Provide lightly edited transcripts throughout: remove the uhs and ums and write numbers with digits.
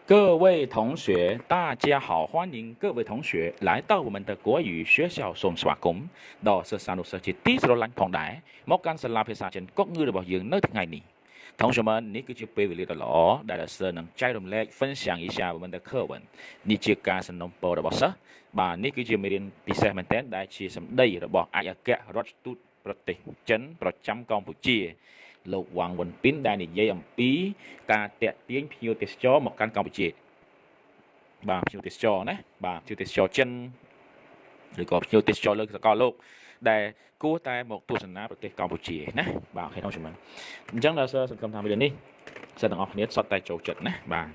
各位同学，大家好！欢迎各位同学来到我们的国语学校សូមស្វាគមន៍ដល់សិស្សានុសិស្សជាទីស្រឡាញ់ផងដែរមកកាន់សាលាភាសាចិនកុកងឺរបស់យើងនៅថ្ងៃនេះ同学们នេះគឺជាពេលវេលាដ៏ល្អដែលសិស្សនឹងចែករំលែក分享一下我们的课文នេះជាការសំណូមពររបស់សិស្សបាទនេះគឺជាមេរៀនពិសេសមែនទែនដែលជាសម្ដីរបស់ឯកអគ្គរដ្ឋទូតប្រទេសចិនប្រចាំកម្ពុជាលោកវ៉ាងវុនពីនដែលនិយាយអំពីការតាក់ទាញភ្ញៀវទេសចរមកកាន់កម្ពុជាបាទភ្ញៀវទេសចរណាបាទភ្ញៀវទេសចរចិនឬក៏ភ្ញៀវទេសចរលើសកលលោកដែលគួរតែមកទស្សនាប្រទេសកម្ពុជាណាបាទអូខេ同学们អញ្ចឹងដល់សិស្សសង្ឃឹមថាមេរៀននេះសិស្សទាំងអស់គ្នាសុទ្ធតែចូលចិត្តណាបាទ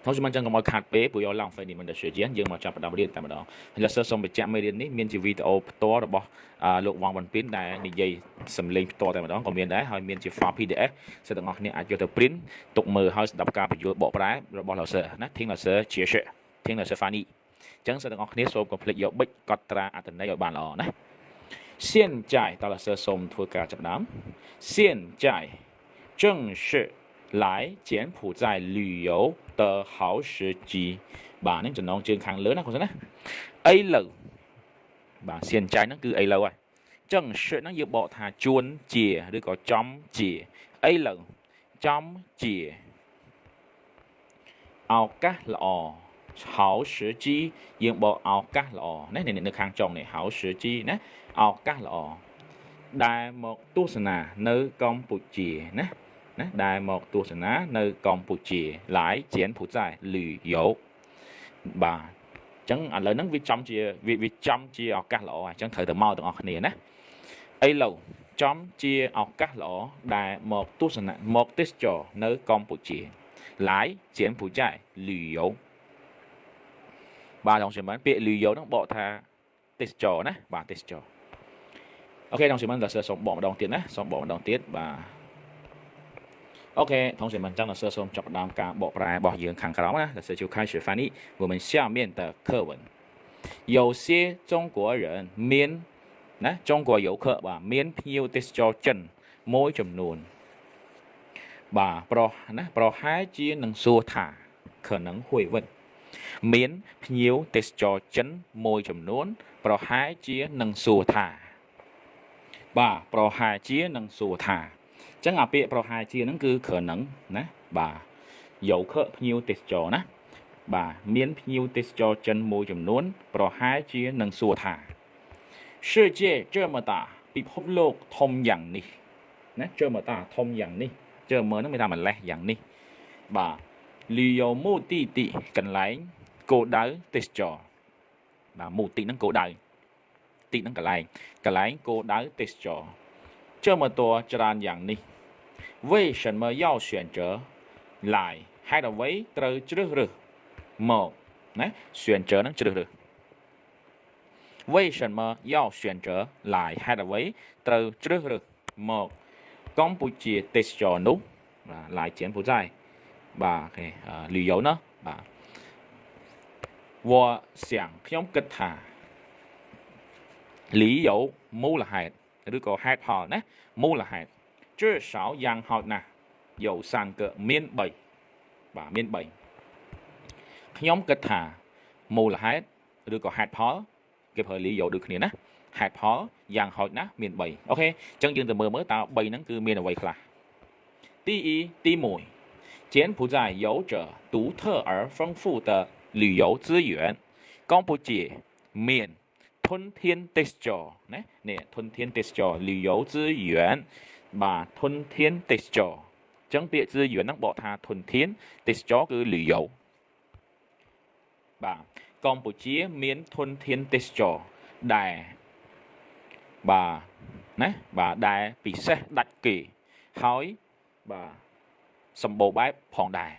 同学们ចឹងកុំឲ្យខាតពេលព្រោះ要浪费你们的时间យើងមកចាប់ផ្ដើមរៀនតែម្ដងហើយសិស្សសូមបញ្ជាក់មេរៀននេះមានជាវីដេអូផ្ទាល់របស់លោកវ៉ាងវ៉ាន់ពីនដែលនិយាយសំឡេងផ្ទាល់តែម្ដងក៏មានដែរហើយមានជា file PDF សិស្សទាំងអស់គ្នាអាចយកទៅ print ទុកមើលហើយស្ដាប់ការបញ្យល់បកប្រែរបស់លោកសិស្សណា听老师解释听老师翻译ចឹងសិស្សទាំងអស់គ្នាសូមកុំភ្លេចយកប៊ិចកត់ត្រាអត្ថន័យឲ្យបានល្អណា现在到了是សូមធ្វើការចាប់ផ្ដើម现在正是来柬埔寨旅游的好时机បាទនេះចំណងជើងខាងលើណាគាត់ណាអីលើបាទ现在ហ្នឹងគឺអីលើហើយចឹង shirt ហ្នឹងយើងបកថាជួនជាឬក៏ចំជាអីលើចំជាឱកាសល្អ好时机យើងបកឱកាសល្អណានៅខាងចុងនេះ好时机ណាឱកាសល្អដែលមកទស្សនានៅកម្ពុជាណាដែលមកទស្សនានៅកម្ពុជា来柬埔寨旅游បាទអញ្ចឹងឥឡូវហ្នឹងវាចំជាឱកាសល្អអញ្ចឹងត្រូវតែមកទាំងអស់គ្នាណាអីឡូវចំជាឱកាសល្អដែលមកទស្សនាមកទេសចរនៅកម្ពុជា来柬埔寨旅游បាទ同学们ពាក្យ旅游ហ្នឹងបកថាទេសចរណាបាទទេសចរអូខេ同学们ដល់សិស្សសូមបកម្ដងទៀតណាសូមបកម្ដងទៀតបាទOK，同学们，这样的是我们找到การบอกแปลบอกยืน看看啦，这是就开始翻译我们下面的课文。有些中国人មានណា中国游客បាទមានភ្ញៀវទេសចរចិនមួយចំនួនបាទប្រហែលជានឹងសួរថា可能会问មានភ្ញៀវទេសចរចិនមួយចំនួនប្រហែលជានឹងសួរថាបាទប្រហែលជានឹងសួរថាចឹងអាពាក្យប្រហែលជាហ្នឹងគឺ可能ណាបាទយោខភ្ញៀវទេសចរណាបាទមានភ្ញៀវទេសចរចិនមួយចំនួនប្រហែលជានឹងសួរថា世界这么大ពិភពលោកធំយ៉ាងនេះណា这么大ធំយ៉ាងនេះ这么ហ្នឹងមានថាម្លេះយ៉ាងនេះបាទ旅游目的地កន្លែងគោលដៅទេសចរបាទ目的ហ្នឹងគោលដៅទីហ្នឹងកន្លែងគោលដៅទេសចរ这么多ច្រើនយ៉ាងនេះ为什么要选择来ហេតុអ្វីត្រូវជ្រើសរើសមកណា选择នឹងជ្រើសរើស为什么要选择来ហេតុអ្វីត្រូវជ្រើសរើសមកកម្ពុជាទេសចរនោះបាទ来柬埔寨បាទអូខេ旅游呢បាទ我想ខ្ញុំគិតថា理由មូលហេតុឬក៏ហេតុផលណាមូលហេតុ至少យ៉ាងហោចណាស់有3个មាន3បាទមាន3ខ្ញុំគិតថាមូលហេតុឬក៏ហេតុផលគេប្រើលីយោដូចគ្នាណាហេតុផលយ៉ាងហោចណាស់មាន3អូខេអញ្ចឹងយើងទៅមើលតើ3ហ្នឹងគឺមានអ្វីខ្លះទី1柬埔寨有着独特而丰富的旅游资源កម្ពុជាមានធនធានទេសចរណានេះធនធានទេសចរ旅游资源បាទធនធានទេសចរអញ្ចឹងពាក្យ资源ហ្នឹងបកថាធនធានទេសចរគឺ旅游បាទកម្ពុជាមានធនធានទេសចរដែលបាទណាបាទដែលពិសេសដាច់គេហើយបាទសម្បូរបែបផងដែរ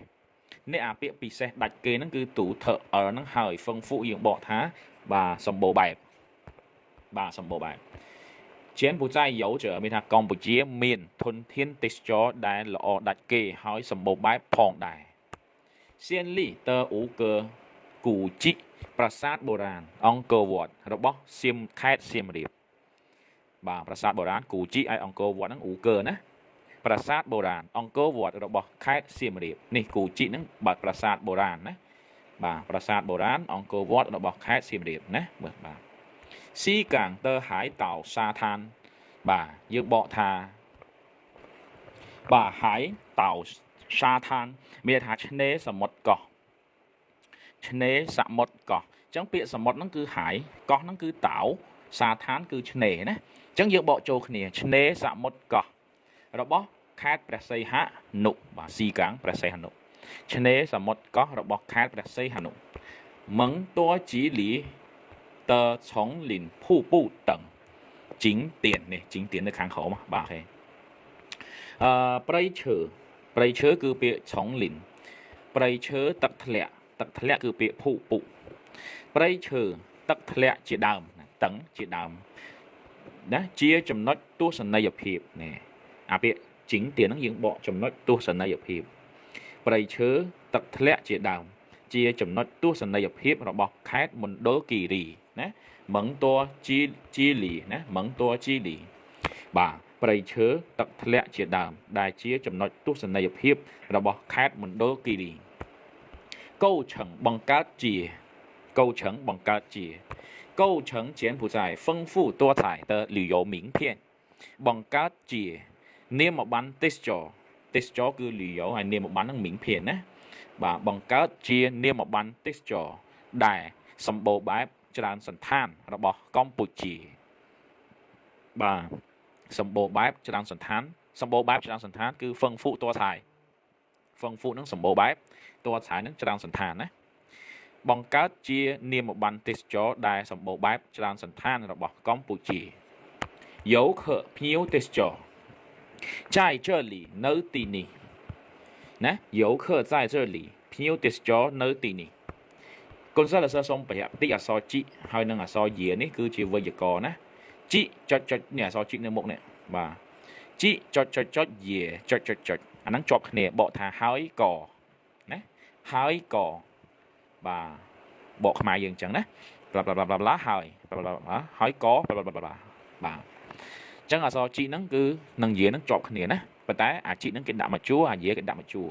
នេះអាពាក្យពិសេសដាច់គេហ្នឹងគឺទូថហ្នឹងហើយហ្វឹងហ្វុយើងបកថាបាទសម្បូរបែបបាទសម្បូរបែប柬埔寨有着មានថាកម្ពុជាមានធនធានទេសចរដែលល្អដាច់គេហើយសម្បូរបែបផងដែរសៀនលីតើអ៊ូកើគូជីប្រាសាទបុរាណអង្គរវត្តរបស់ខេត្តសៀមរាបបាទប្រាសាទបុរាណគូជីឯអង្គរវត្តហ្នឹងអ៊ូកើណា ប្រាសាទបុរាណអង្គរវត្តរបស់ខេត្តសៀមរាបនេះគូជីហ្នឹងបាទប្រាសាទបុរាណណាបាទប្រាសាទបុរាណអង្គរវត្តរបស់ខេត្តសៀមរាបណាបាទស៊ីកាំងទ័រហៃតោសាឋានបាទយើងបកថាបាទហៃតោសាឋានមានថាឆ្នេរសមុទ្រកោះឆ្នេរសមុទ្រកោះអញ្ចឹងពាក្យសមុទ្រហ្នឹងគឺហៃកោះហ្នឹងគឺតោសាឋានគឺឆ្នេរណាអញ្ចឹងយើងបកចូលគ្នាឆ្នេរសមុទ្រកោះរបស់ខេត្តព្រះសីហនុបាទស៊ីកាំងព្រះសីហនុឆ្នេរសមុទ្រកោះរបស់ខេត្តព្រះសីហនុមឹងតួជីលីតឆុងលិនភូពូតឹងជីងទៀននេះជីងទៀននៅខាងក្រោមបាទអូខេព្រៃឈើគឺពាក្យឆុងលិនព្រៃឈើទឹកធ្លាក់គឺពាក្យភូពុព្រៃឈើទឹកធ្លាក់ជាដើមតឹងជាដើមណាជាចំណុចទស្សនីយភាពនេះអាពាក្យជីងទៀនហ្នឹងយើងបកចំណុចទស្សនីយភាពព្រៃឈើទឹកធ្លាក់ជាដើមជាចំណុចទស្សនីយភាពរបស់ខេត្តមណ្ឌលគិរីណាមឹងតួជីលីណាមឹងតួជីលីបាទព្រៃឈើទឹកធ្លាក់ជាដើមដែលជាចំណុចទស្សនីយភាពរបស់ខេត្តមណ្ឌលគិរីកោឆឹងបង្កើតជាកោឆឹង柬埔寨丰富多彩的旅游名片បង្កើតជានាមប័ណ្ណទេសចរគឺ旅游ហើយនាមប័ណ្ណហ្នឹង名片ណាបាទបង្កើតជានាមប័ណ្ណទេសចរដែលសម្បូរបែបច្រើនសន្តានរបស់កម្ពុជាបាទសម្បូរបែបច្រើនសន្តានគឺហ្វឹងហ្វូតួថៃហ្វឹងហ្វូនឹងសម្បូរបែបតួថៃនឹងច្រើនសន្តានណាបង្កើតជានាមប័ណ្ណទេសចរដែលសម្បូរបែបច្រើនសន្តានរបស់កម្ពុជា游客ភ្ញៀវទេសចរ在这里នៅទីនេះណា游客在这里ភ្ញៀវទេសចរនៅទីនេះកូនសិស្សអក្សរសូមប្រយ័ត្នតិចអក្សរជីហើយនឹងអក្សរយានេះគឺជាវេយ្យាករណ៍ណាជីចុចនេះអក្សរជីនៅមុខនេះបាទជីចុចយាចុចអាហ្នឹងជាប់គ្នាបកថាហើយកណាហើយកបាទបកខ្មែរយើងអញ្ចឹងណាbla ហើយកបាទអញ្ចឹងអក្សរជីហ្នឹងគឺនឹងយាហ្នឹងជាប់គ្នាណាប៉ុន្តែអាជីហ្នឹងគេដាក់មកជួរអាយាគេដាក់មកជួរ